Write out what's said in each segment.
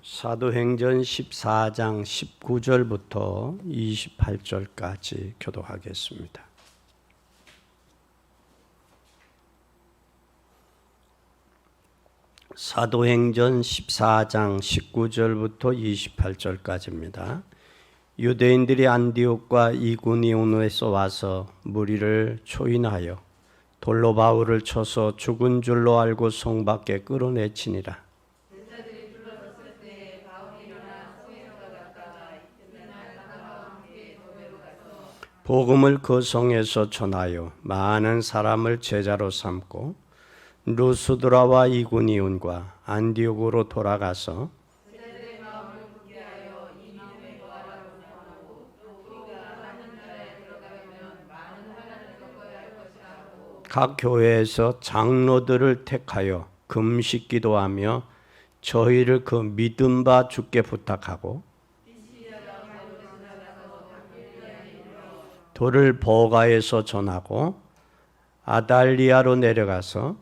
사도행전 14장 19절부터 28절까지 교독하겠습니다. 사도행전 14장 19절부터 28절까지입니다. 유대인들이 안디옥과 이고니온에서 와서 무리를 초인하여 돌로 바울을 쳐서 죽은 줄로 알고 성 밖에 끌어내치니라. 복음을 그 성에서 전하여 많은 사람을 제자로 삼고 루스드라와 이고니온과 안디옥으로 돌아가서 각 교회에서 장로들을 택하여 금식 기도하며 저희를 그 믿음 바 주께 부탁하고 돌을 버가에서 전하고 아달리아로 내려가서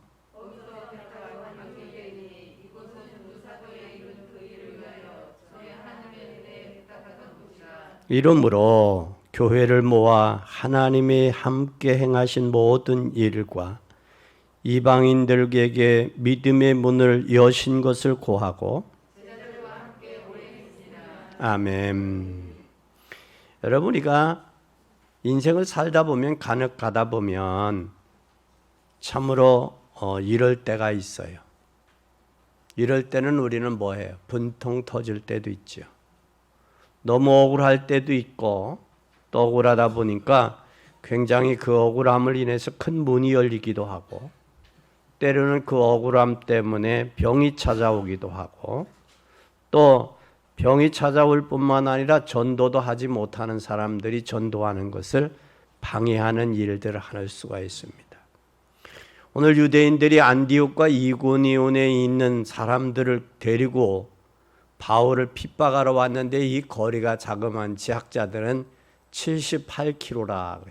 이러므로 교회를 모아 하나님이 함께 행하신 모든 일과 이방인들에게 믿음의 문을 여신 것을 고하고 아멘. 여러분, 우리가 인생을 살다 보면 간혹 가다 보면 참으로 이럴 때가 있어요. 이럴 때는 우리는 뭐해요? 분통 터질 때도 있죠. 너무 억울할 때도 있고 또 억울하다 보니까 굉장히 그 억울함을 인해서 큰 문이 열리기도 하고 때로는 그 억울함 때문에 병이 찾아오기도 하고 또 병이 찾아올 뿐만 아니라 전도도 하지 못하는 사람들이 전도하는 것을 방해하는 일들을 할 수가 있습니다. 오늘 유대인들이 안디옥과 이고니온에 있는 사람들을 데리고 바울을 핍박하러 왔는데 이 거리가 자그마한 지학자들은 78km라.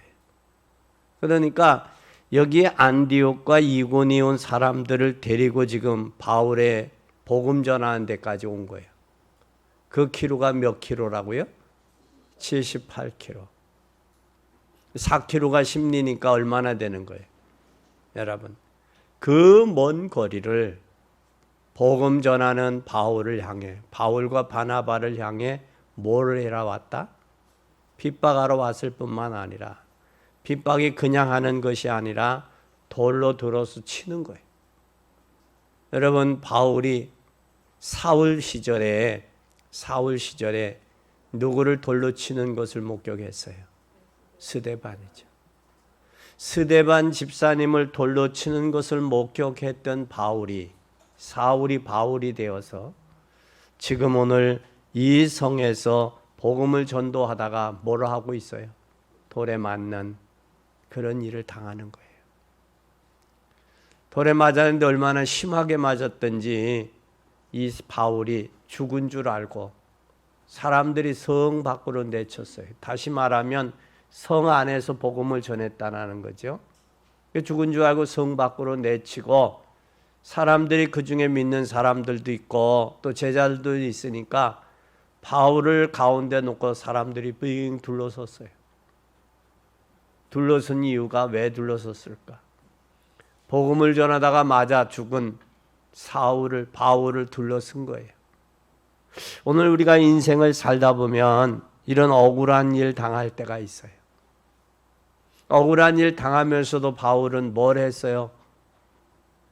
그러니까 여기에 안디옥과 이고니온 사람들을 데리고 지금 바울의 복음 전하는 데까지 온 거예요. 그 키로가 몇 킬로라고요? 78km. 4km가 10리니까 얼마나 되는 거예요? 여러분, 그 먼 거리를 복음 전하는 바울을 향해, 바울과 바나바를 향해 뭘 해라 왔다? 핍박하러 왔을 뿐만 아니라 핍박이 그냥 하는 것이 아니라 돌로 들어서 치는 거예요. 여러분, 바울이 사울 시절에 누구를 돌로 치는 것을 목격했어요? 스데반이죠. 스데반 집사님을 돌로 치는 것을 목격했던 사울이 바울이 되어서 지금 오늘 이 성에서 복음을 전도하다가 뭐를 하고 있어요? 돌에 맞는 그런 일을 당하는 거예요. 돌에 맞았는데 얼마나 심하게 맞았던지 이 바울이 죽은 줄 알고 사람들이 성 밖으로 내쳤어요. 다시 말하면 성 안에서 복음을 전했다는 거죠. 죽은 줄 알고 성 밖으로 내치고 사람들이 그 중에 믿는 사람들도 있고 또 제자들도 있으니까 바울을 가운데 놓고 사람들이 빙 둘러섰어요. 둘러선 이유가 왜 둘러섰을까? 복음을 전하다가 맞아 죽은 바울을 둘러쓴 거예요. 오늘 우리가 인생을 살다 보면 이런 억울한 일 당할 때가 있어요. 억울한 일 당하면서도 바울은 뭘 했어요?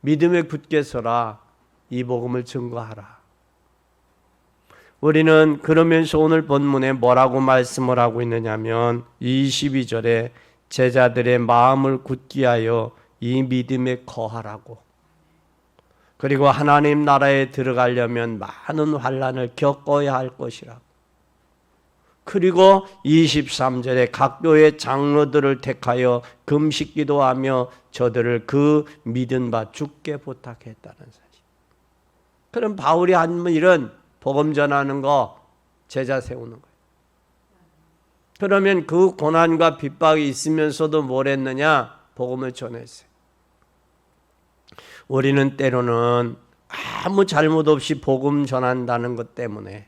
믿음에 굳게 서라. 이 복음을 증거하라. 우리는 그러면서 오늘 본문에 뭐라고 말씀을 하고 있느냐면 22절에 제자들의 마음을 굳게 하여 이 믿음에 거하라고. 그리고 하나님 나라에 들어가려면 많은 환난을 겪어야 할 것이라고. 그리고 23절에 각 교회 장로들을 택하여 금식 기도하며 저들을 그 믿은 바 주께 부탁했다는 사실. 그럼 바울이 한 일은 복음 전하는 거, 제자 세우는 거예요. 그러면 그 고난과 핍박이 있으면서도 뭘 했느냐? 복음을 전했어요. 우리는 때로는 아무 잘못 없이 복음 전한다는 것 때문에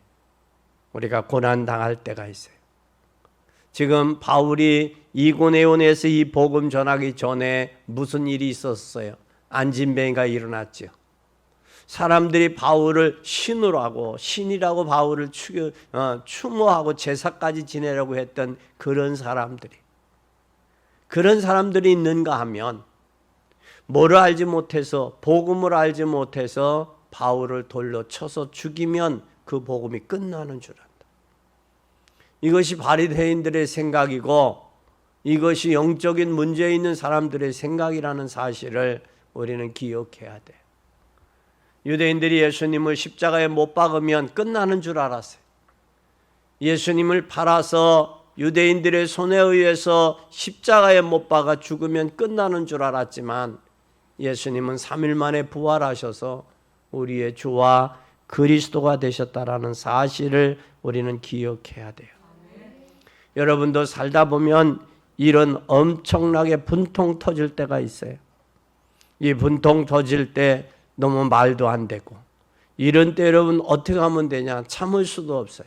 우리가 고난 당할 때가 있어요. 지금 바울이 이고네온에서 이 복음 전하기 전에 무슨 일이 있었어요? 안진뱅이가 일어났죠. 사람들이 바울을 신으로 하고 신이라고 바울을 추모하고 제사까지 지내려고 했던 그런 사람들이 있는가 하면 뭐를 알지 못해서 복음을 알지 못해서 바울을 돌로 쳐서 죽이면 그 복음이 끝나는 줄 안다. 이것이 바리새인들의 생각이고 이것이 영적인 문제 있는 사람들의 생각이라는 사실을 우리는 기억해야 돼. 유대인들이 예수님을 십자가에 못 박으면 끝나는 줄 알았어요. 예수님을 팔아서 유대인들의 손에 의해서 십자가에 못 박아 죽으면 끝나는 줄 알았지만 예수님은 3일 만에 부활하셔서 우리의 주와 그리스도가 되셨다라는 사실을 우리는 기억해야 돼요. 여러분도 살다 보면 이런 엄청나게 분통 터질 때가 있어요. 이 분통 터질 때 너무 말도 안 되고 이런 때 여러분 어떻게 하면 되냐? 참을 수도 없어요.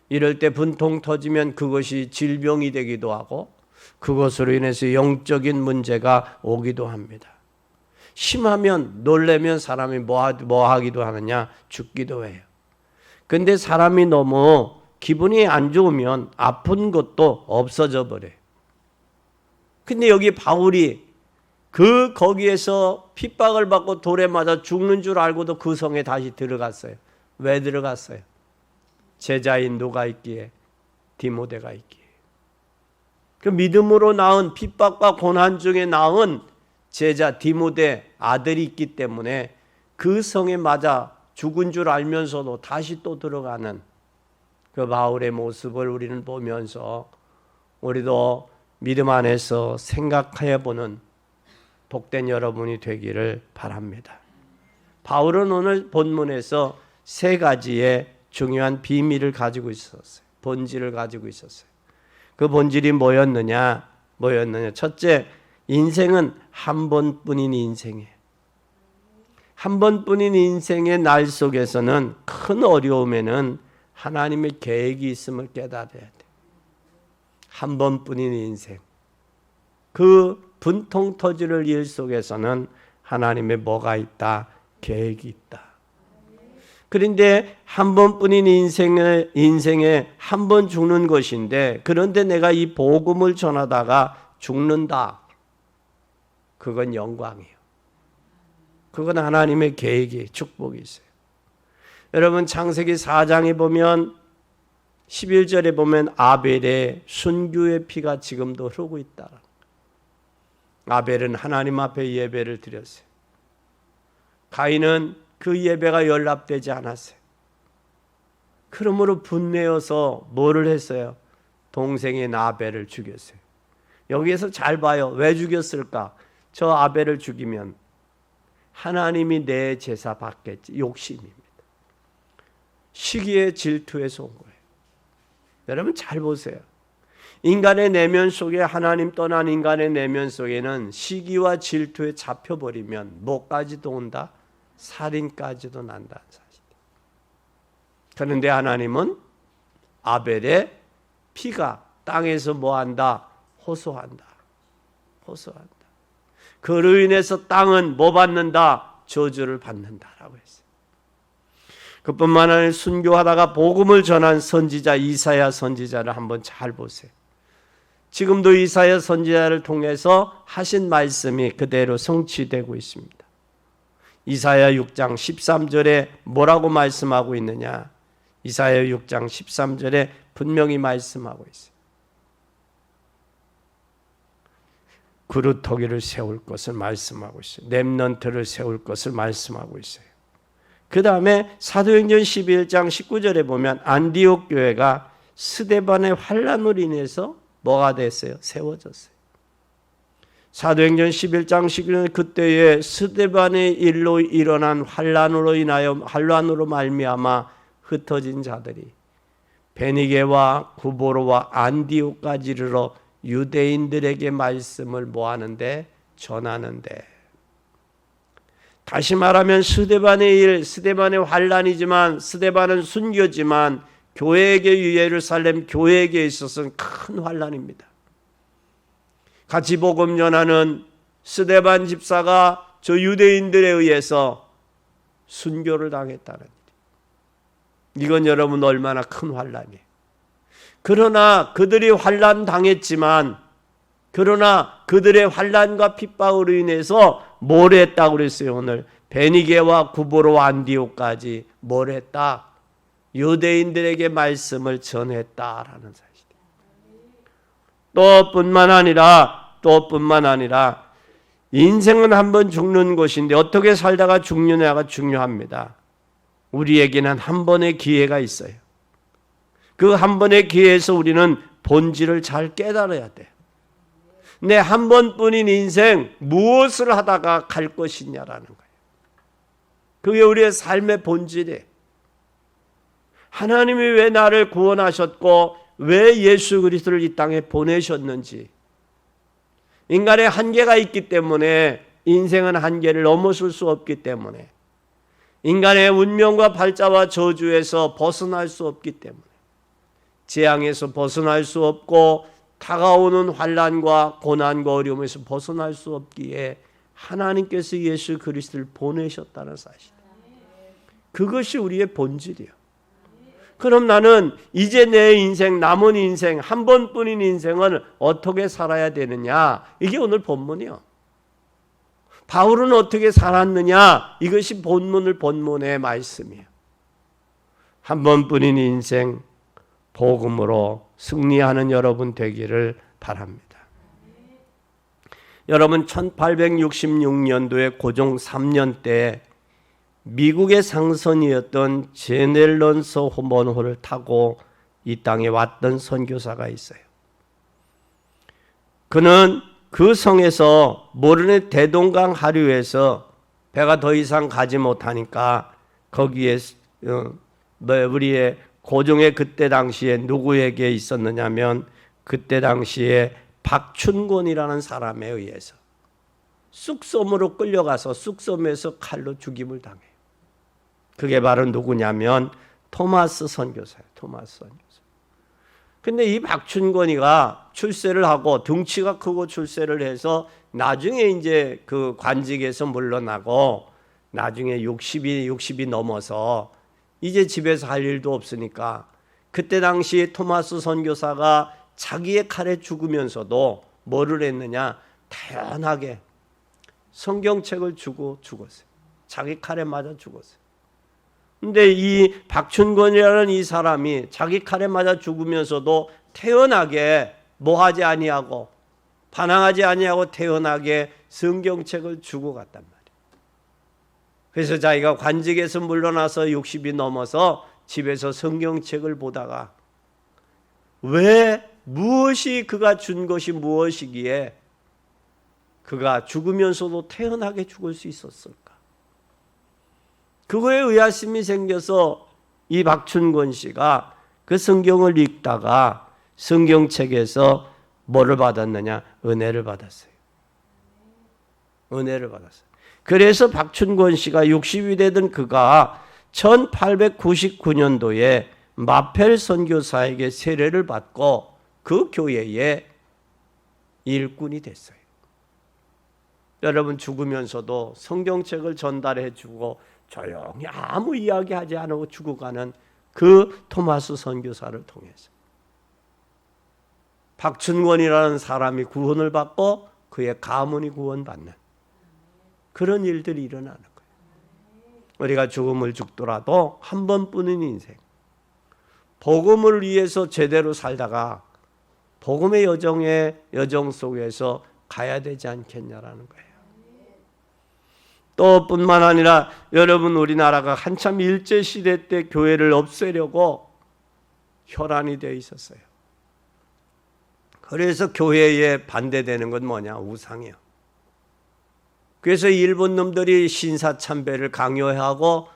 이럴 때 분통 터지면 그것이 질병이 되기도 하고 그것으로 인해서 영적인 문제가 오기도 합니다. 심하면 놀래면 사람이 뭐 하기도 하느냐? 죽기도 해요. 근데 사람이 너무 기분이 안 좋으면 아픈 것도 없어져 버려요. 근데 여기 바울이 거기에서 핍박을 받고 돌에 맞아 죽는 줄 알고도 그 성에 다시 들어갔어요. 왜 들어갔어요? 제자인 누가 있기에? 디모데가 있기에. 그 믿음으로 낳은 핍박과 고난 중에 낳은 제자 디모데 아들이 있기 때문에 그 성에 맞아 죽은 줄 알면서도 다시 또 들어가는 그 바울의 모습을 우리는 보면서 우리도 믿음 안에서 생각해 보는 복된 여러분이 되기를 바랍니다. 바울은 오늘 본문에서 세 가지의 중요한 비밀을 가지고 있었어요. 본질을 가지고 있었어요. 그 본질이 뭐였느냐? 첫째, 인생은 한 번뿐인 인생이에요. 한 번뿐인 인생의 날 속에서는 큰 어려움에는 하나님의 계획이 있음을 깨달아야 돼. 한 번뿐인 인생. 그 분통 터질 일 속에서는 하나님의 뭐가 있다? 계획이 있다. 그런데 한 번뿐인 인생에 한 번 죽는 것인데 그런데 내가 이 복음을 전하다가 죽는다. 그건 영광이에요. 그건 하나님의 계획이 축복이 있어요. 여러분 창세기 4장에 보면 11절에 보면 아벨의 순교의 피가 지금도 흐르고 있다. 아벨은 하나님 앞에 예배를 드렸어요. 가인은 그 예배가 연락되지 않았어요. 그러므로 분내어서 뭐를 했어요? 동생인 아벨을 죽였어요. 여기에서 잘 봐요. 왜 죽였을까? 저 아벨을 죽이면 하나님이 내 제사 받겠지. 욕심입니다. 시기의 질투에서 온 거예요. 여러분 잘 보세요. 인간의 내면 속에 하나님 떠난 인간의 내면 속에는 시기와 질투에 잡혀버리면 뭐까지도 온다? 살인까지도 난다는 사실이에요. 그런데 하나님은 아벨의 피가 땅에서 뭐한다? 호소한다. 그로 인해서 땅은 뭐 받는다? 저주를 받는다라고 했어요. 그뿐만 아니라 순교하다가 복음을 전한 선지자 이사야 선지자를 한번 잘 보세요. 지금도 이사야 선지자를 통해서 하신 말씀이 그대로 성취되고 있습니다. 이사야 6장 13절에 뭐라고 말씀하고 있느냐? 이사야 6장 13절에 분명히 말씀하고 있어요. 그루터기를 세울 것을 말씀하고 있어요. 렘넌트를 세울 것을 말씀하고 있어요. 그 다음에 사도행전 11장 19절에 보면 안디옥 교회가 스데반의 환난으로 인해서 뭐가 됐어요? 세워졌어요. 사도행전 11장 19절 그때에 스데반의 일로 일어난 환난으로 말미암아 흩어진 자들이 베니게와 구보로와 안디옥까지 이르러 유대인들에게 말씀을 뭐하는데? 전하는데 다시 말하면 스데반의 일, 스데반의 환란이지만, 스데반은 순교지만 교회에게, 예루살렘 교회에게 있어서는 큰 환란입니다. 같이 복음 전하는 스데반 집사가 저 유대인들에 의해서 순교를 당했다는 일. 이건 여러분 얼마나 큰 환란이에요. 그러나 그들이 환란 당했지만, 그러나 그들의 환란과 핍박으로 인해서 뭘 했다고 그랬어요? 오늘 베니게와 구보로 안디옥까지 뭘 했다? 유대인들에게 말씀을 전했다라는 사실이에요. 또 뿐만 아니라 인생은 한 번 죽는 것인데 어떻게 살다가 죽느냐가 중요합니다. 우리에게는 한 번의 기회가 있어요. 그 한 번의 기회에서 우리는 본질을 잘 깨달아야 돼요. 내 한 번뿐인 인생 무엇을 하다가 갈 것이냐라는 거예요. 그게 우리의 삶의 본질이에요. 하나님이 왜 나를 구원하셨고 왜 예수 그리스도를 이 땅에 보내셨는지, 인간의 한계가 있기 때문에, 인생은 한계를 넘어설 수 없기 때문에, 인간의 운명과 발자와 저주에서 벗어날 수 없기 때문에, 재앙에서 벗어날 수 없고 다가오는 환난과 고난과 어려움에서 벗어날 수 없기에 하나님께서 예수 그리스도를 보내셨다는 사실, 그것이 우리의 본질이에요. 그럼 나는 이제 내 인생, 남은 인생, 한 번뿐인 인생을 어떻게 살아야 되느냐? 이게 오늘 본문이요. 바울은 어떻게 살았느냐? 이것이 본문의 말씀이에요. 한 번뿐인 인생, 복음으로 승리하는 여러분 되기를 바랍니다. 여러분 1866년도에 고종 3년 때 미국의 상선이었던 제넬런스 호먼호를 타고 이 땅에 왔던 선교사가 있어요. 그는 그 성에서 모르는 대동강 하류에서 배가 더 이상 가지 못하니까 거기에 우리의 고종의 그때 당시에 누구에게 있었느냐면, 그때 당시에 박춘곤이라는 사람에 의해서 쑥섬으로 끌려가서 쑥섬에서 칼로 죽임을 당해요. 그게 바로 누구냐면 토마스 선교사예요. 토마스 선교사. 근데 이 박춘권이가 출세를 하고 덩치가 크고 출세를 해서 나중에 이제 그 관직에서 물러나고 나중에 60이 넘어서 이제 집에서 할 일도 없으니까, 그때 당시 토마스 선교사가 자기의 칼에 죽으면서도 뭐를 했느냐? 태연하게 성경책을 주고 죽었어요. 자기 칼에 맞아 죽었어요. 근데 이 박춘권이라는 이 사람이 자기 칼에 맞아 죽으면서도 태연하게 뭐하지 아니하고 반항하지 아니하고 태연하게 성경책을 주고 갔단 말이에요. 그래서 자기가 관직에서 물러나서 60이 넘어서 집에서 성경책을 보다가 왜, 무엇이 그가 준 것이 무엇이기에 그가 죽으면서도 태연하게 죽을 수 있었을까? 그거에 의아심이 생겨서 이 박춘권 씨가 그 성경을 읽다가 성경책에서 뭐를 받았느냐? 은혜를 받았어요. 은혜를 받았어요. 그래서 박춘권 씨가 60이 되던 그가 1899년도에 마펠 선교사에게 세례를 받고 그 교회의 일꾼이 됐어요. 여러분, 죽으면서도 성경책을 전달해 주고 조용히 아무 이야기하지 않고 죽어가는 그 토마스 선교사를 통해서 박춘권이라는 사람이 구원을 받고 그의 가문이 구원받는 그런 일들이 일어나는 거예요. 우리가 죽음을 죽더라도 한 번뿐인 인생, 복음을 위해서 제대로 살다가 복음의 여정 속에서 가야 되지 않겠냐라는 거예요. 또 뿐만 아니라 여러분, 우리나라가 한참 일제시대 때 교회를 없애려고 혈안이 되어 있었어요. 그래서 교회에 반대되는 건 뭐냐? 우상이요. 그래서 일본 놈들이 신사참배를 강요하고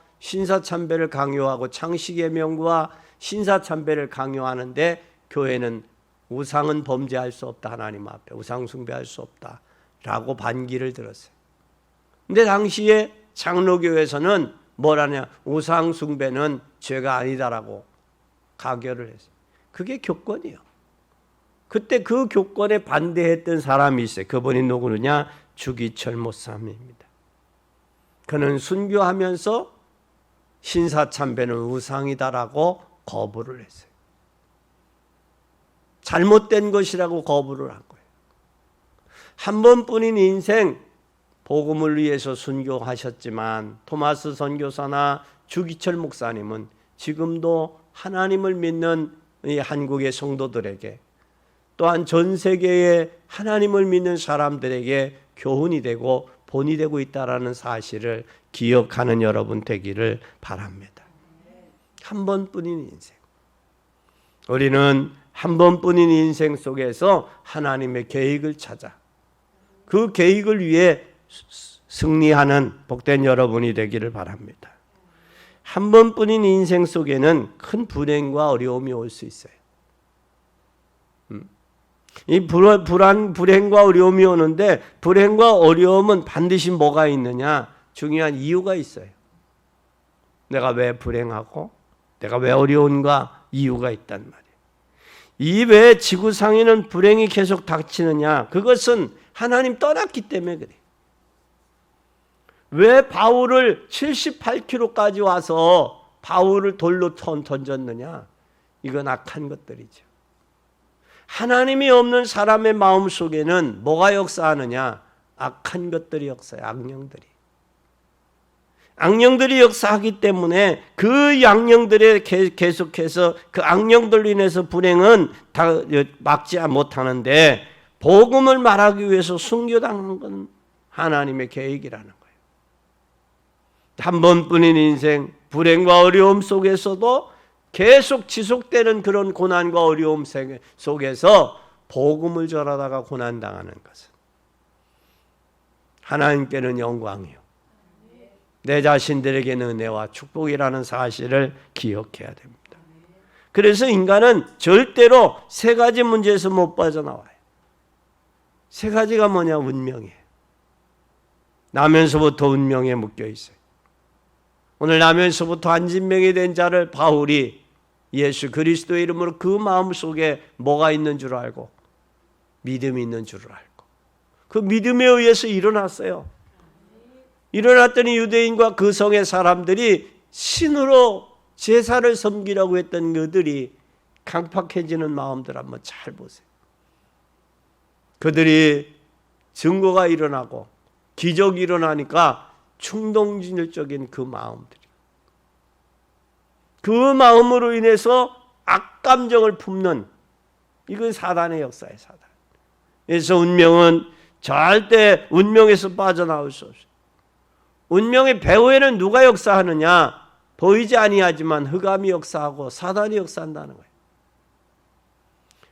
창식의 명구와 신사참배를 강요하는데, 교회는 우상은 범죄할 수 없다. 하나님 앞에 우상 숭배할 수 없다라고 반기를 들었어요. 근데 당시에 장로교에서는 뭐라냐? 우상 숭배는 죄가 아니다라고 가결을 했어요. 그게 교권이에요. 그때 그 교권에 반대했던 사람이 있어요. 그분이 누구느냐? 주기철 목사님입니다. 그는 순교하면서 신사참배는 우상이다라고 거부를 했어요. 잘못된 것이라고 거부를 한 거예요. 한 번뿐인 인생 복음을 위해서 순교하셨지만 토마스 선교사나 주기철 목사님은 지금도 하나님을 믿는 이 한국의 성도들에게 또한 전 세계의 하나님을 믿는 사람들에게 교훈이 되고 본이 되고 있다는 사실을 기억하는 여러분 되기를 바랍니다. 한 번뿐인 인생. 우리는 한 번뿐인 인생 속에서 하나님의 계획을 찾아 그 계획을 위해 승리하는 복된 여러분이 되기를 바랍니다. 한 번뿐인 인생 속에는 큰 불행과 어려움이 올 수 있어요. 이 불행과 어려움이 오는데 불행과 어려움은 반드시 뭐가 있느냐? 중요한 이유가 있어요. 내가 왜 불행하고 내가 왜 어려운가? 이유가 있단 말이에요. 이 왜 지구상에는 불행이 계속 닥치느냐? 그것은 하나님 떠났기 때문에 그래요. 왜 바울을 78km까지 와서 바울을 돌로 던졌느냐? 이건 악한 것들이죠. 하나님이 없는 사람의 마음 속에는 뭐가 역사하느냐? 악한 것들이 역사해요. 악령들이 역사하기 때문에 그 악령들에 계속해서 그 악령들로 인해서 불행은 다 막지 못하는데 복음을 말하기 위해서 순교당한 건 하나님의 계획이라는 거예요. 한 번뿐인 인생 불행과 어려움 속에서도 계속 지속되는 그런 고난과 어려움 속에서 복음을 전하다가 고난당하는 것은 하나님께는 영광이요 내 자신들에게는 은혜와 축복이라는 사실을 기억해야 됩니다. 그래서 인간은 절대로 세 가지 문제에서 못 빠져나와요. 세 가지가 뭐냐? 운명이에요. 나면서부터 운명에 묶여 있어요. 오늘 나면서부터 안진병이 된 자를 바울이 예수 그리스도의 이름으로 그 마음속에 뭐가 있는 줄 알고 믿음이 있는 줄을 알고 그 믿음에 의해서 일어났어요. 일어났더니 유대인과 그 성의 사람들이 신으로 제사를 섬기라고 했던 그들이 강팍해지는 마음들 한번 잘 보세요. 그들이 증거가 일어나고 기적이 일어나니까 충동질적인 그 마음들이 그 마음으로 인해서 악감정을 품는 이건 사단의 역사예요. 사단. 그래서 운명은 절대 운명에서 빠져나올 수 없어요. 운명의 배후에는 누가 역사하느냐? 보이지 아니하지만 흑암이 역사하고 사단이 역사한다는 거예요.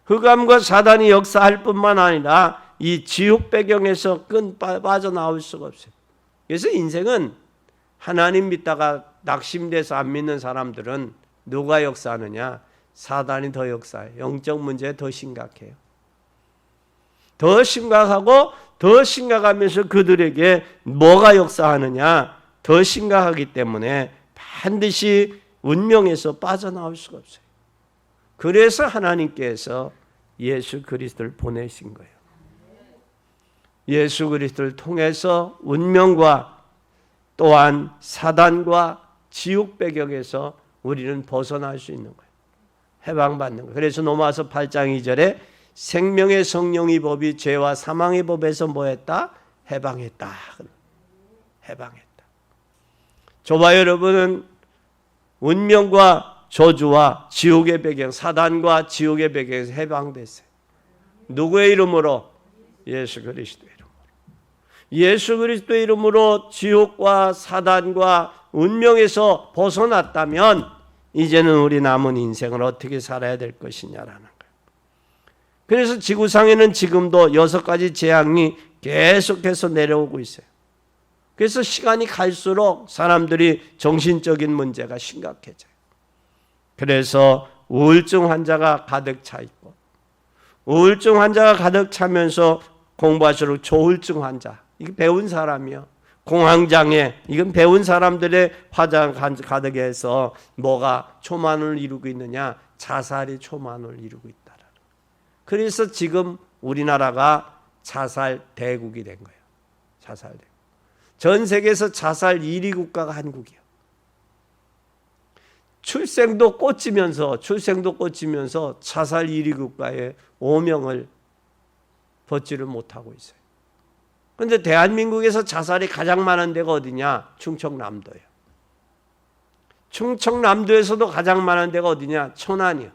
흑암과 사단이 역사할 뿐만 아니라 이 지옥 배경에서 빠져나올 수가 없어요. 그래서 인생은 하나님 믿다가 낙심돼서 안 믿는 사람들은 누가 역사하느냐? 사단이 더 역사해요. 영적 문제 더 심각해요. 더 심각하고 더 심각하면서 그들에게 뭐가 역사하느냐? 더 심각하기 때문에 반드시 운명에서 빠져나올 수가 없어요. 그래서 하나님께서 예수 그리스도를 보내신 거예요. 예수 그리스도를 통해서 운명과 또한 사단과 지옥 배경에서 우리는 벗어날 수 있는 거예요. 해방받는 거예요. 그래서 로마서 8장 2절에 생명의 성령의 법이 죄와 사망의 법에서 뭐했다? 해방했다. 해방했다. 저와 여러분은 운명과 저주와 지옥의 배경, 사단과 지옥의 배경에서 해방됐어요. 누구의 이름으로? 예수 그리스도의 이름으로. 예수 그리스도의 이름으로 지옥과 사단과 운명에서 벗어났다면 이제는 우리 남은 인생을 어떻게 살아야 될 것이냐라는 거예요. 그래서 지구상에는 지금도 6가지 재앙이 계속해서 내려오고 있어요. 그래서 시간이 갈수록 사람들이 정신적인 문제가 심각해져요. 그래서 우울증 환자가 가득 차 있고 우울증 환자가 가득 차면서 공부할수록 조울증 환자, 이게 배운 사람이요. 공황장애, 이건 배운 사람들의 화장 가득 해서 뭐가 초만을 이루고 있느냐? 자살이 초만을 이루고 있다라는 거예요. 그래서 지금 우리나라가 자살 대국이 된 거예요. 자살 대국. 전 세계에서 자살 1위 국가가 한국이에요. 출생도 꽂히면서 자살 1위 국가의 오명을 벗지를 못하고 있어요. 그런데 대한민국에서 자살이 가장 많은 데가 어디냐? 충청남도예요. 충청남도에서도 가장 많은 데가 어디냐? 천안이요.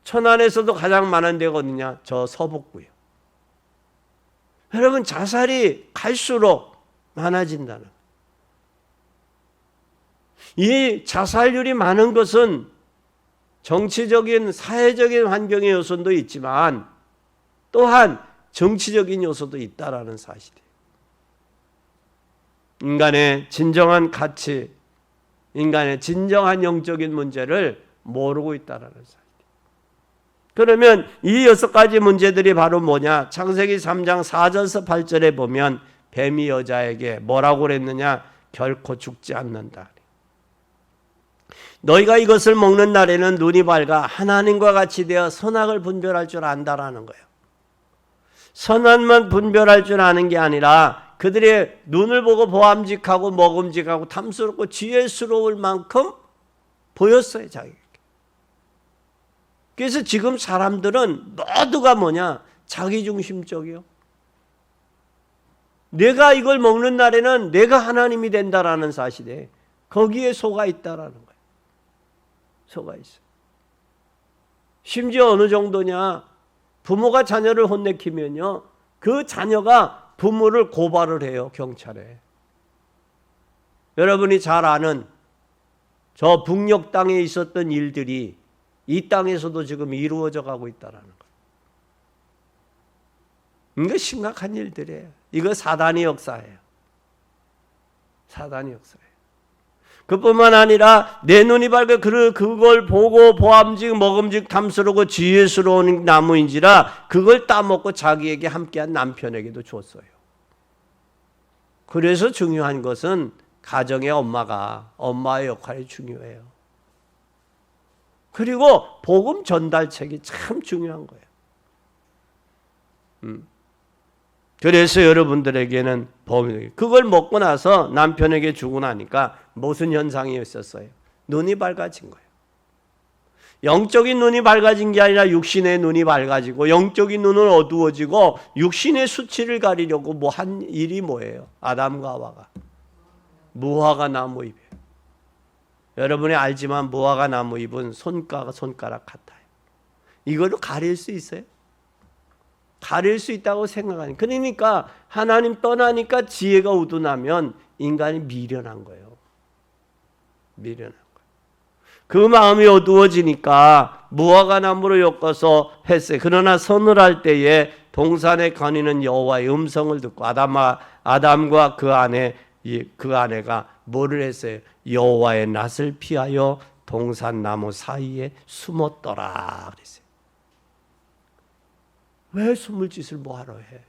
천안에서도 가장 많은 데가 어디냐? 저 서북부요. 여러분, 자살이 갈수록 많아진다는 거예요. 이 자살률이 많은 것은 정치적인 사회적인 환경의 요소도 있지만 또한 정치적인 요소도 있다라는 사실이에요. 인간의 진정한 가치, 인간의 진정한 영적인 문제를 모르고 있다라는 사실이에요. 그러면 이 6가지 문제들이 바로 뭐냐? 창세기 3장 4절에서 8절에 보면 뱀이 여자에게 뭐라고 그랬느냐? 결코 죽지 않는다. 너희가 이것을 먹는 날에는 눈이 밝아 하나님과 같이 되어 선악을 분별할 줄 안다라는 거예요. 선악만 분별할 줄 아는 게 아니라 그들의 눈을 보고 보암직하고 먹음직하고 탐스럽고 지혜스러울 만큼 보였어요, 자기에게. 그래서 지금 사람들은 모두가 뭐냐? 자기중심적이요. 내가 이걸 먹는 날에는 내가 하나님이 된다라는 사실에 거기에 속아 있다라는 거예요. 속아 있어요. 심지어 어느 정도냐? 부모가 자녀를 혼내키면요, 그 자녀가 부모를 고발을 해요, 경찰에. 여러분이 잘 아는 저 북녘 땅에 있었던 일들이 이 땅에서도 지금 이루어져 가고 있다는 거예요. 이거 심각한 일들이에요. 이거 사단의 역사예요. 사단의 역사예요. 그뿐만 아니라 내 눈이 밝아 그걸 보고 보암직 먹음직 탐스러고 지혜스러운 나무인지라 그걸 따먹고 자기에게 함께한 남편에게도 줬어요. 그래서 중요한 것은 가정의 엄마의 역할이 중요해요. 그리고 복음 전달책이 참 중요한 거예요. 그래서 여러분들에게는 그걸 먹고 나서 남편에게 주고 나니까 무슨 현상이 있었어요? 눈이 밝아진 거예요. 영적인 눈이 밝아진 게 아니라 육신의 눈이 밝아지고 영적인 눈은 어두워지고 육신의 수치를 가리려고 뭐 한 일이 뭐예요? 아담과 하와가 무화과 나무 잎이에요. 여러분이 알지만 무화과 나무 잎은 손가락 같아요. 이걸로 가릴 수 있어요? 가릴 수 있다고 생각하니. 그러니까 하나님 떠나니까 지혜가 우둔하면 인간이 미련한 거예요. 미련한 거예요. 그 마음이 어두워지니까 무화과 나무로 엮어서 했어요. 그러나 서늘할 때에 동산에 거니는 여호와의 음성을 듣고 아담과 그 아내가 뭐를 했어요? 여호와의 낯을 피하여 동산 나무 사이에 숨었더라 그랬어요. 왜 숨을 짓을 뭐하러 해?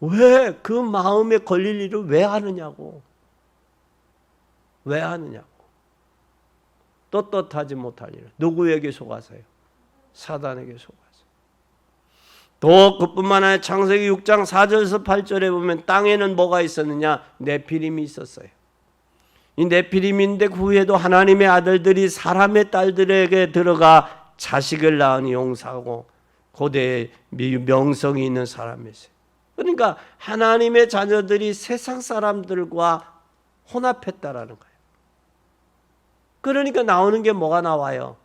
왜 그 마음에 걸릴 일을 왜 하느냐고. 왜 하느냐고. 떳떳하지 못할 일을. 누구에게 속아서요? 사단에게 속아서. 또 그뿐만 아니라 창세기 6장 4절에서 8절에 보면 땅에는 뭐가 있었느냐? 네피림이 있었어요. 이 네피림인데 그 후에도 하나님의 아들들이 사람의 딸들에게 들어가 자식을 낳으니 용사하고 고대에 명성이 있는 사람이었어요. 그러니까 하나님의 자녀들이 세상 사람들과 혼합했다라는 거예요. 그러니까 나오는 게 뭐가 나와요?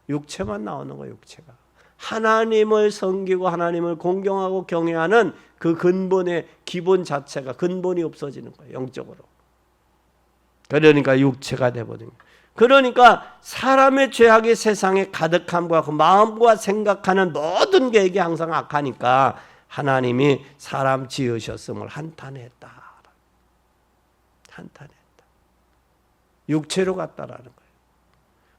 육체만 나오는 거예요. 육체가. 하나님을 섬기고 하나님을 공경하고 경외하는 그 근본의 기본 자체가 근본이 없어지는 거예요. 영적으로. 그러니까 육체가 되버린 거예요. 그러니까 사람의 죄악이 세상에 가득함과 그 마음과 생각하는 모든 계획이 항상 악하니까 하나님이 사람 지으셨음을 한탄했다. 한탄했다. 육체로 갔다라는 거예요.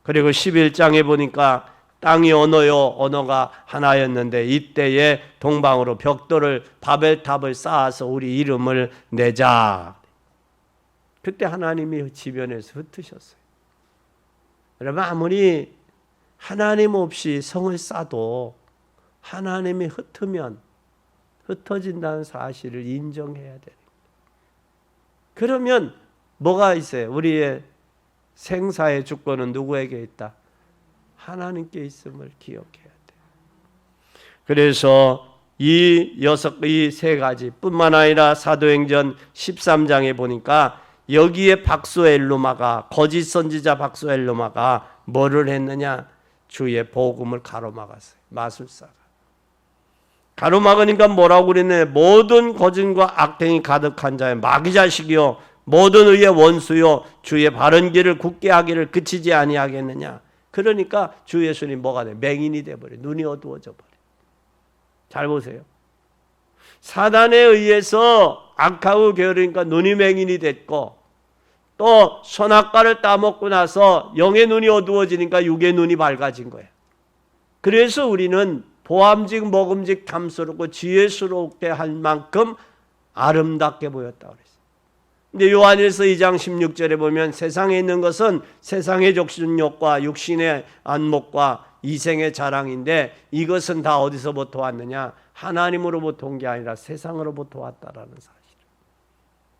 그리고 11장에 보니까 땅이 언어요 언어가 하나였는데 이때에 동방으로 벽돌을 바벨탑을 쌓아서 우리 이름을 내자. 그때 하나님이 지변에서 흩으셨어요. 여러분 아무리 하나님 없이 성을 쌓아도 하나님이 흩으면 흩어진다는 사실을 인정해야 돼요. 그러면 뭐가 있어요? 우리의 생사의 주권은 누구에게 있다? 하나님께 있음을 기억해야 돼요. 그래서 이 세 가지 뿐만 아니라 사도행전 13장에 보니까 여기에 박수엘루마가 거짓 선지자 박수엘루마가 뭐를 했느냐? 주의 복음을 가로막았어요. 마술사가. 가로막으니까 뭐라고 그랬네? 모든 거짓과 악행이 가득한 자의 마귀 자식이요 모든 의의 원수요 주의 바른 길을 굳게 하기를 그치지 아니하겠느냐. 그러니까 주 예수님 뭐가 돼? 맹인이 돼버려. 눈이 어두워져 버려. 잘 보세요. 사단에 의해서 악하고 게으르니까 눈이 맹인이 됐고 또 선악과를 따먹고 나서 영의 눈이 어두워지니까 육의 눈이 밝아진 거예요. 그래서 우리는 보암직 먹음직 탐스럽고 지혜스럽게 할 만큼 아름답게 보였다고 그랬어요. 근데 요한일서 2장 16절에 보면 세상에 있는 것은 세상의 적신욕과 육신의 안목과 이생의 자랑인데 이것은 다 어디서부터 왔느냐? 하나님으로부터 온 게 아니라 세상으로부터 왔다라는 사실.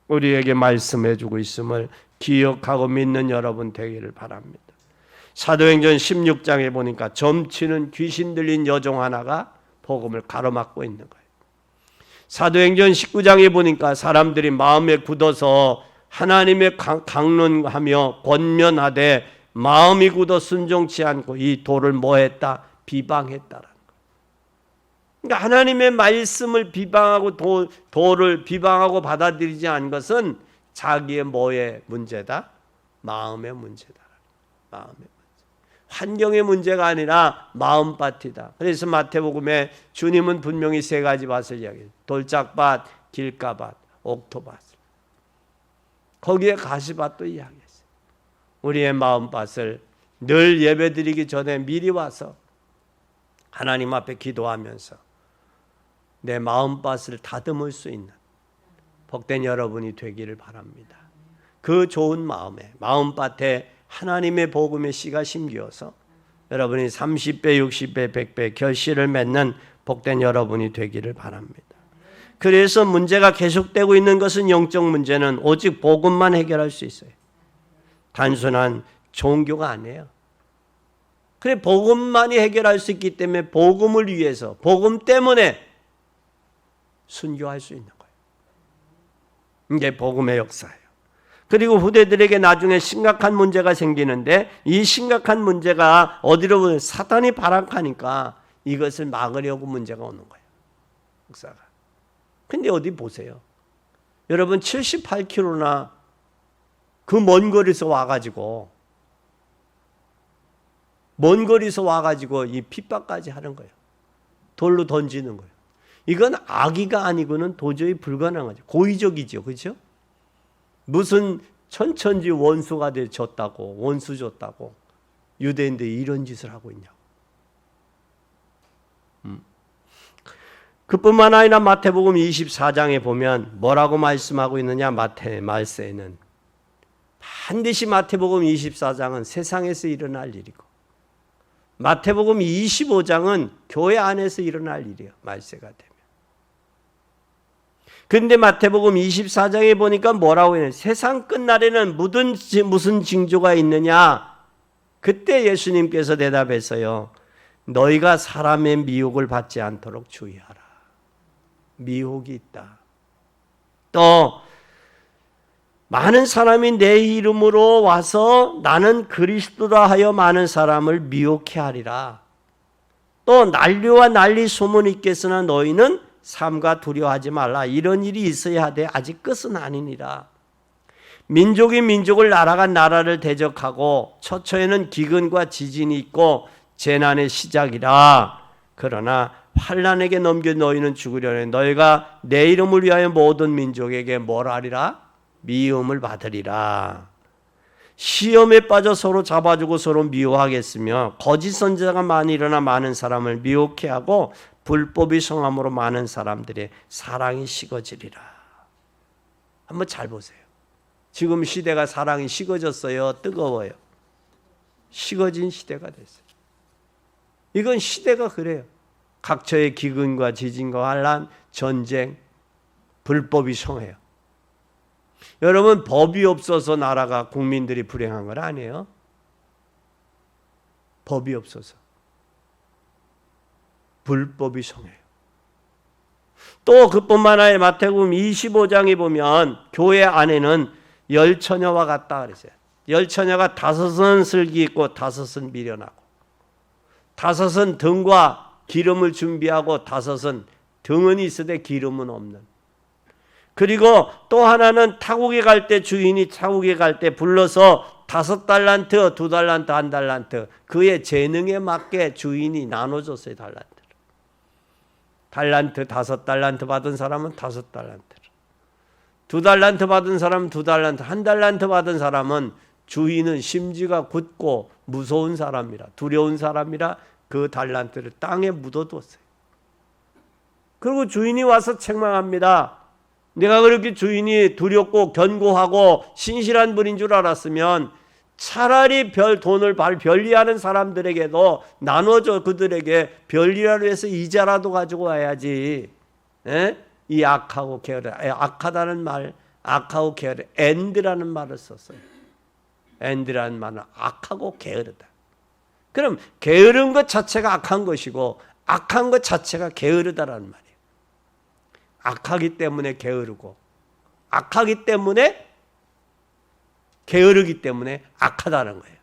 우리에게 말씀해 주고 있음을 기억하고 믿는 여러분 되기를 바랍니다. 사도행전 16장에 보니까 점치는 귀신 들린 여종 하나가 복음을 가로막고 있는 거예요. 사도행전 19장에 보니까 사람들이 마음에 굳어서 하나님의 강론하며 권면하되 마음이 굳어 순종치 않고 이 도를 뭐했다? 비방했다라는 거예요. 그러니까 하나님의 말씀을 비방하고 도를 비방하고 받아들이지 않은 것은 자기의 뭐의 문제다? 마음의 문제다. 마음의 문제. 환경의 문제가 아니라 마음밭이다. 그래서 마태복음에 주님은 분명히 세 가지 밭을 이야기해요. 돌짝밭, 길가밭, 옥토밭. 거기에 가시밭도 이야기했어요. 우리의 마음밭을 늘 예배드리기 전에 미리 와서 하나님 앞에 기도하면서 내 마음밭을 다듬을 수 있는 복된 여러분이 되기를 바랍니다. 그 좋은 마음에 마음밭에 하나님의 복음의 씨가 심겨서 여러분이 30배, 60배, 100배 결실을 맺는 복된 여러분이 되기를 바랍니다. 그래서 문제가 계속되고 있는 것은 영적 문제는 오직 복음만 해결할 수 있어요. 단순한 종교가 아니에요. 그래 복음만이 해결할 수 있기 때문에 복음을 위해서 복음 때문에 순교할 수 있는 거예요. 이게 복음의 역사예요. 그리고 후대들에게 나중에 심각한 문제가 생기는데 이 심각한 문제가 어디로 보면 사탄이 발악하니까 이것을 막으려고 문제가 오는 거예요. 역사가. 근데 어디 보세요. 여러분 78km나 그 먼 거리에서 와가지고 이 핍박까지 하는 거예요. 돌로 던지는 거예요. 이건 악의가 아니고는 도저히 불가능한 거죠. 고의적이죠. 그렇죠? 무슨 천천지 원수가 줬다고 원수 줬다고 유대인들이 이런 짓을 하고 있냐고. 그뿐만 아니라 마태복음 24장에 보면 뭐라고 말씀하고 있느냐. 마태 말세에는 반드시 마태복음 24장은 세상에서 일어날 일이고 마태복음 25장은 교회 안에서 일어날 일이에요. 말세가 되면. 그런데 마태복음 24장에 보니까 뭐라고 해요? 세상 끝날에는 무슨 징조가 있느냐? 그때 예수님께서 대답해서요. 너희가 사람의 미혹을 받지 않도록 주의하라. 미혹이 있다. 또 많은 사람이 내 이름으로 와서 나는 그리스도라 하여 많은 사람을 미혹해 하리라. 또 난리와 난리 소문이 있겠으나 너희는 삼가 두려워하지 말라. 이런 일이 있어야 하되 아직 끝은 아니니라. 민족이 민족을 나라가 나라를 대적하고 처처에는 기근과 지진이 있고 재난의 시작이라. 그러나 환난에게 넘겨 너희는 죽으려니 너희가 내 이름을 위하여 모든 민족에게 뭘 하리라? 미움을 받으리라. 시험에 빠져 서로 잡아주고 서로 미워하겠으며 거짓 선지자가 많이 일어나 많은 사람을 미혹해 하고 불법이 성함으로 많은 사람들의 사랑이 식어지리라. 한번 잘 보세요. 지금 시대가 사랑이 식어졌어요? 뜨거워요? 식어진 시대가 됐어요. 이건 시대가 그래요. 각처의 기근과 지진과 환란, 전쟁, 불법이 성해요. 여러분, 법이 없어서 나라가 국민들이 불행한 건 아니에요. 법이 없어서 불법이 성해요. 또 그뿐만 아니라 마태복음 25장에 보면 교회 안에는 열처녀와 같다 그랬어요. 열처녀가 5은 슬기 있고 5은 미련하고 5은 등과 기름을 준비하고 5은 등은 있으되 기름은 없는. 그리고 또 하나는 타국에 갈 때 주인이 타국에 갈 때 불러서 5달란트, 2달란트, 1달란트 그의 재능에 맞게 주인이 나눠줬어요. 달란트 5달란트 받은 사람은 5달란트, 2달란트 받은 사람은 2달란트, 1달란트 받은 사람은 주인은 심지가 굳고 무서운 사람이라 두려운 사람이라 그 달란트를 땅에 묻어두었어요. 그리고 주인이 와서 책망합니다. 내가 그렇게 주인이 두렵고 견고하고 신실한 분인 줄 알았으면 차라리 돈을 별리하는 사람들에게도 나눠줘. 그들에게 별리라로 해서 이자라도 가지고 와야지. 이 악하고 게으르다. 악하다는 말, 악하고 게으르다. 엔드라는 말을 썼어요. 엔드라는 말은 악하고 게으르다. 그럼 게으른 것 자체가 악한 것이고 악한 것 자체가 게으르다라는 말이에요. 악하기 때문에 게으르고 악하기 때문에 게으르기 때문에 악하다는 거예요.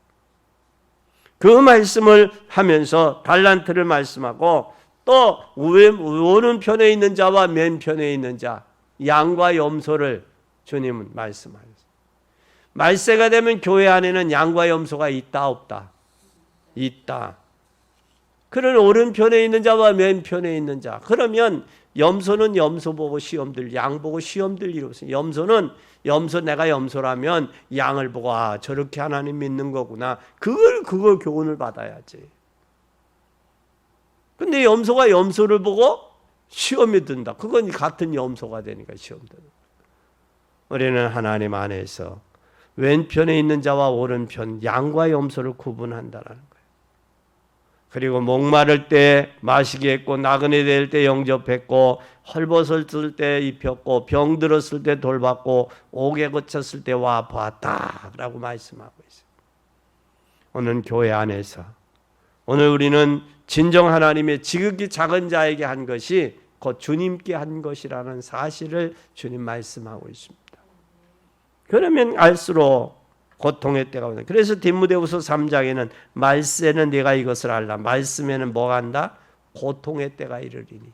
그 말씀을 하면서 달란트를 말씀하고 또 오른편에 있는 자와 맨편에 있는 자 양과 염소를 주님은 말씀하셨어요. 말세가 되면 교회 안에는 양과 염소가 있다 없다? 있다. 그런 오른편에 있는 자와 맨편에 있는 자. 그러면 염소는 염소 보고 시험들, 양 보고 시험들 이루었어요. 염소는 염소, 내가 염소라면 양을 보고 아 저렇게 하나님 믿는 거구나. 그걸 교훈을 받아야지. 근데 염소가 염소를 보고 시험에 든다. 그건 같은 염소가 되니까 시험 든다. 우리는 하나님 안에서 왼편에 있는 자와 오른편 양과 염소를 구분한다라는 거예요. 그리고 목마를 때 마시게 했고 나그네 될 때 영접했고 헐벗었을 때 입혔고 병 들었을 때 돌봤고 옥에 갇혔을 때 와 보았다라고 말씀하고 있어요. 오늘 교회 안에서 오늘 우리는 진정 하나님의 지극히 작은 자에게 한 것이 곧 주님께 한 것이라는 사실을 주님 말씀하고 있습니다. 그러면 알수록 고통의 때가 오다. 그래서 디모데후서 3장에는 말세는 네가 이것을 알라. 말씀에는 뭐가 한다? 고통의 때가 이르리니.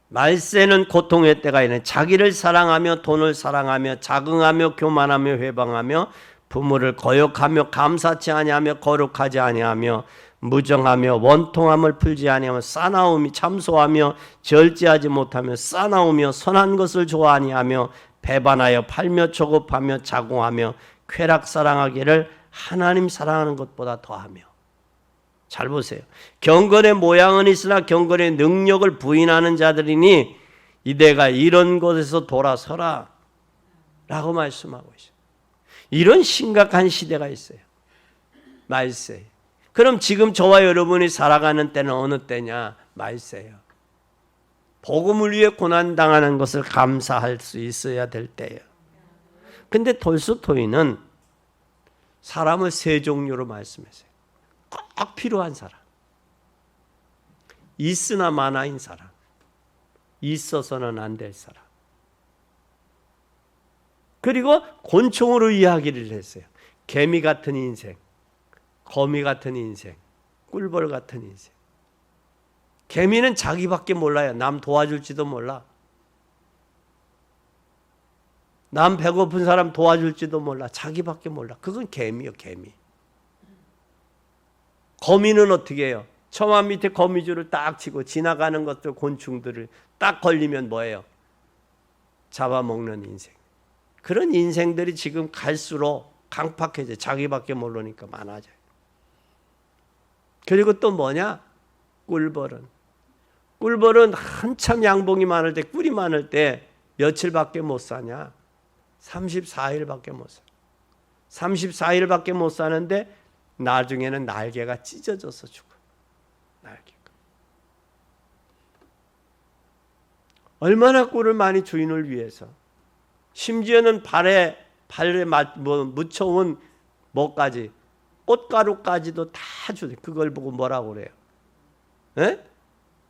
말세는 고통의 때가 이르니 자기를 사랑하며 돈을 사랑하며 자긍하며 교만하며 회방하며 부모를 거역하며 감사치 아니하며 거룩하지 아니하며 무정하며 원통함을 풀지 아니하며 싸나움이 참소하며 절제하지 못하며 싸나우며 선한 것을 좋아하니하며 배반하여 팔며 조급하며 자궁하며 쾌락 사랑하기를 하나님 사랑하는 것보다 더하며. 잘 보세요. 경건의 모양은 있으나 경건의 능력을 부인하는 자들이니 이대가 이런 것에서 돌아서라 라고 말씀하고 있어요. 이런 심각한 시대가 있어요. 말세. 그럼 지금 저와 여러분이 살아가는 때는 어느 때냐? 말세예요. 복음을 위해 고난당하는 것을 감사할 수 있어야 될 때예요. 근데 톨스토이는 사람을 세 종류로 말씀했어요. 꼭 필요한 사람, 있으나 마나인 사람, 있어서는 안 될 사람, 그리고 곤충으로 이야기를 했어요. 개미 같은 인생, 거미 같은 인생, 꿀벌 같은 인생. 개미는 자기밖에 몰라요. 남 도와줄지도 몰라. 남 배고픈 사람 도와줄지도 몰라. 자기밖에 몰라. 그건 개미요, 개미. 거미는 어떻게 해요? 처마 밑에 거미줄을 딱 치고 지나가는 것들 곤충들을 딱 걸리면 뭐예요? 잡아먹는 인생. 그런 인생들이 지금 갈수록 강팍해져. 자기밖에 모르니까 많아져요. 그리고 또 뭐냐? 꿀벌은 한참 양봉이 많을 때, 꿀이 많을 때 며칠밖에 못 사냐? 34일밖에 못 사. 34일밖에 못 사는데 나중에는 날개가 찢어져서 죽어. 날개가. 얼마나 꿀을 많이 주인을 위해서. 심지어는 발에 묻혀온 뭐까지, 꽃가루까지도 다 주네. 그걸 보고 뭐라고 그래요? 에?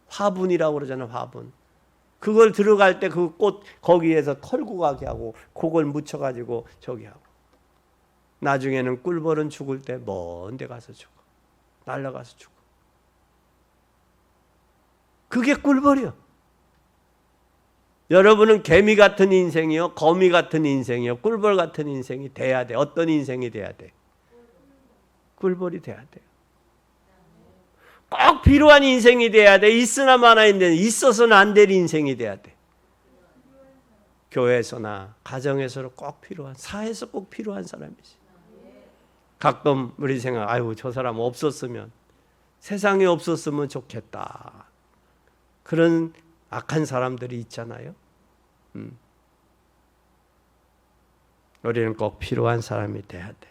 화분이라고 그러잖아, 화분. 그걸 들어갈 때 그 꽃 거기에서 털고 가게 하고 그걸 묻혀가지고 저기 하고. 나중에는 꿀벌은 죽을 때 먼 데 가서 죽어. 날아가서 죽어. 그게 꿀벌이요. 여러분은 개미 같은 인생이요, 거미 같은 인생이요, 꿀벌 같은 인생이 돼야 돼. 어떤 인생이 돼야 돼? 꿀벌이 돼야 돼요. 꼭 필요한 인생이 돼야 돼. 있으나 마나 있는데 있어서는 안 될 인생이 돼야 돼. 교회에서나 가정에서 꼭 필요한, 사회에서 꼭 필요한 사람이지. 가끔 우리 생각, 아유 저 사람 없었으면, 세상에 없었으면 좋겠다. 그런 악한 사람들이 있잖아요. 우리는 꼭 필요한 사람이 돼야 돼.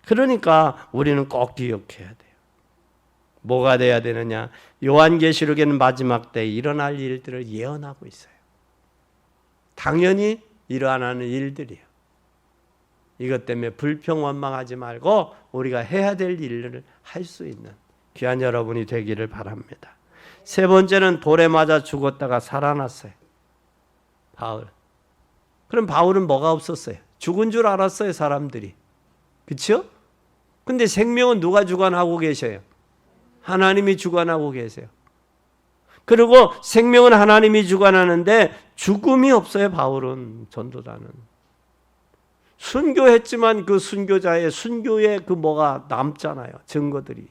그러니까 우리는 꼭 기억해야 돼요. 뭐가 돼야 되느냐? 요한계시록에는 마지막 때에 일어날 일들을 예언하고 있어요. 당연히 일어나는 일들이에요. 이것 때문에 불평원망하지 말고 우리가 해야 될 일을 할 수 있는 귀한 여러분이 되기를 바랍니다. 세 번째는 돌에 맞아 죽었다가 살아났어요. 바울. 그럼 바울은 뭐가 없었어요? 죽은 줄 알았어요, 사람들이. 그렇죠? 근데 생명은 누가 주관하고 계셔요? 하나님이 주관하고 계세요. 그리고 생명은 하나님이 주관하는데 죽음이 없어요. 바울은, 전도자는. 순교했지만 그 순교자의 순교의 그 뭐가 남잖아요. 증거들이.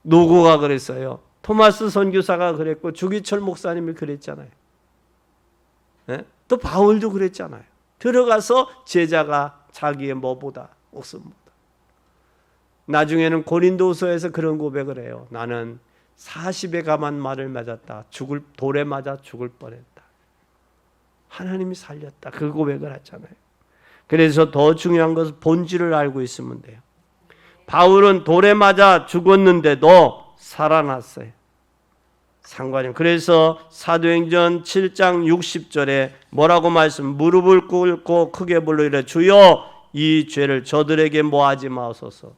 누구가 그랬어요? 토마스 선교사가 그랬고 주기철 목사님이 그랬잖아요. 네? 또 바울도 그랬잖아요. 들어가서 제자가 자기의 뭐보다 목숨보다. 나중에는 고린도서에서 그런 고백을 해요. 나는 40에 감한 말을 맞았다. 돌에 맞아 죽을 뻔했다. 하나님이 살렸다. 그 고백을 하잖아요. 그래서 더 중요한 것은 본질을 알고 있으면 돼요. 바울은 돌에 맞아 죽었는데도 살아났어요. 상관이. 그래서 사도행전 7장 60절에 뭐라고 무릎을 꿇고 크게 불러 이래 주여 이 죄를 저들에게 뭐하지 마소서,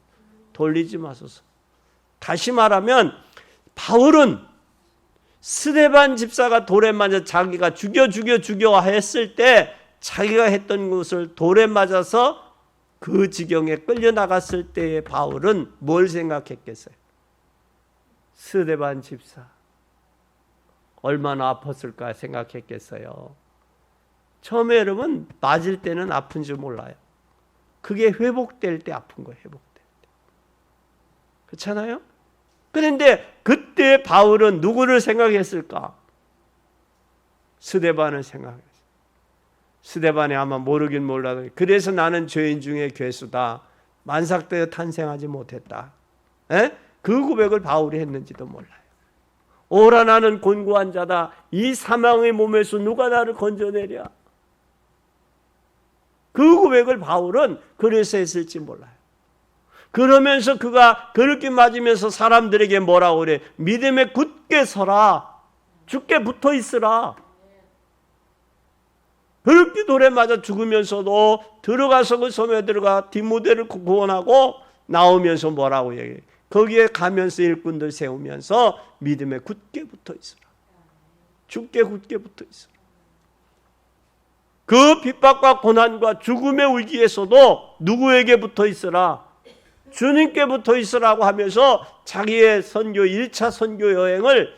돌리지 마소서. 다시 말하면 바울은 스데반 집사가 돌에 맞아 자기가 죽여 했을 때 자기가 했던 것을 돌에 맞아서 그 지경에 끌려나갔을 때의 바울은 뭘 생각했겠어요? 스데반 집사 얼마나 아팠을까 생각했겠어요. 처음에 여러분 맞을 때는 아픈 줄 몰라요. 그게 회복될 때 아픈 거예요. 회복될 때. 그렇잖아요? 그런데 그때 바울은 누구를 생각했을까? 스데반을 생각했어요. 스데반이 아마 모르긴 몰라도 그래서 나는 죄인 중에 괴수다. 만삭되어 탄생하지 못했다. 에? 그 고백을 바울이 했는지도 몰라요. 오라 나는 곤고한 자다. 이 사망의 몸에서 누가 나를 건져내랴. 그 고백을 바울은 그래서 했을지 몰라요. 그러면서 그가 그렇게 맞으면서 사람들에게 뭐라고 그래? 믿음에 굳게 서라. 죽게 붙어 있으라. 그렇게 돌에 맞아 죽으면서도 들어가서 그 섬에 들어가 디모데를 구원하고 나오면서 뭐라고 얘기해? 거기에 가면서 일꾼들 세우면서 믿음에 굳게 붙어 있으라. 죽게 굳게 붙어 있으라. 그 핍박과 고난과 죽음의 위기에서도 누구에게 붙어 있으라? 주님께 붙어 있으라고 하면서 자기의 선교 1차 선교 여행을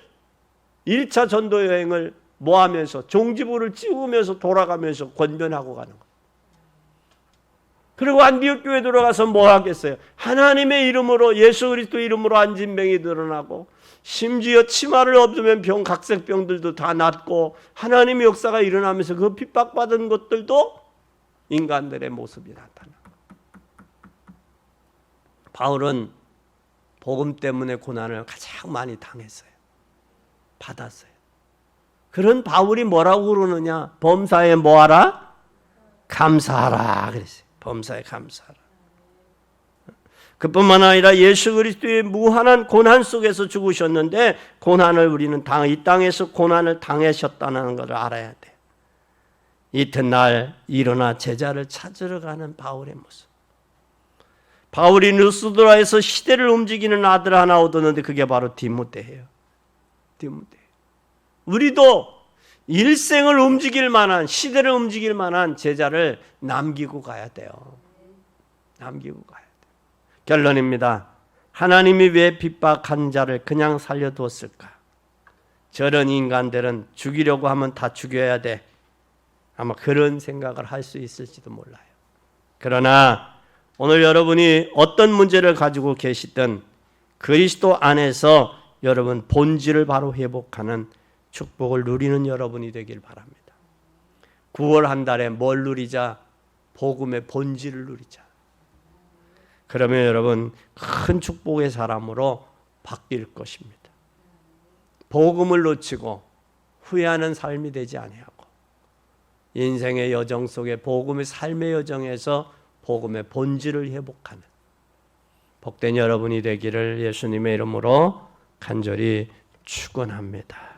1차 전도 여행을 뭐 하면서 종지부를 찌우면서 돌아가면서 권면하고 가는 거예요. 그리고 안디옥 교회 들어가서 뭐 하겠어요? 하나님의 이름으로 예수 그리스도 이름으로 안진병이 드러나고 심지어 치마를 없으면 각색병들도 다 낫고 하나님의 역사가 일어나면서 그 핍박받은 것들도 인간들의 모습이 나타나. 바울은 복음 때문에 고난을 가장 많이 당했어요. 받았어요. 그런 바울이 뭐라고 그러느냐? 범사에 뭐하라? 감사하라 그랬어요. 범사에 감사하라. 그뿐만 아니라 예수 그리스도의 무한한 고난 속에서 죽으셨는데 고난을 우리는 이 땅에서 고난을 당하셨다는 것을 알아야 돼. 이튿날 일어나 제자를 찾으러 가는 바울의 모습. 바울이 루스드라에서 시대를 움직이는 아들 하나 얻었는데 그게 바로 디모데예요. 디모데. 우리도 일생을 움직일 만한, 시대를 움직일 만한 제자를 남기고 가야 돼요. 남기고 가야 돼요. 결론입니다. 하나님이 왜 핍박한 자를 그냥 살려두었을까? 저런 인간들은 죽이려고 하면 다 죽여야 돼. 아마 그런 생각을 할 수 있을지도 몰라요. 그러나 오늘 여러분이 어떤 문제를 가지고 계시든 그리스도 안에서 여러분 본질을 바로 회복하는 축복을 누리는 여러분이 되길 바랍니다. 9월 한 달에 뭘 누리자? 복음의 본질을 누리자. 그러면 여러분 큰 축복의 사람으로 바뀔 것입니다. 복음을 놓치고 후회하는 삶이 되지 아니하고 인생의 여정 속에 복음의 삶의 여정에서 복음의 본질을 회복하는 복된 여러분이 되기를 예수님의 이름으로 간절히 축원합니다.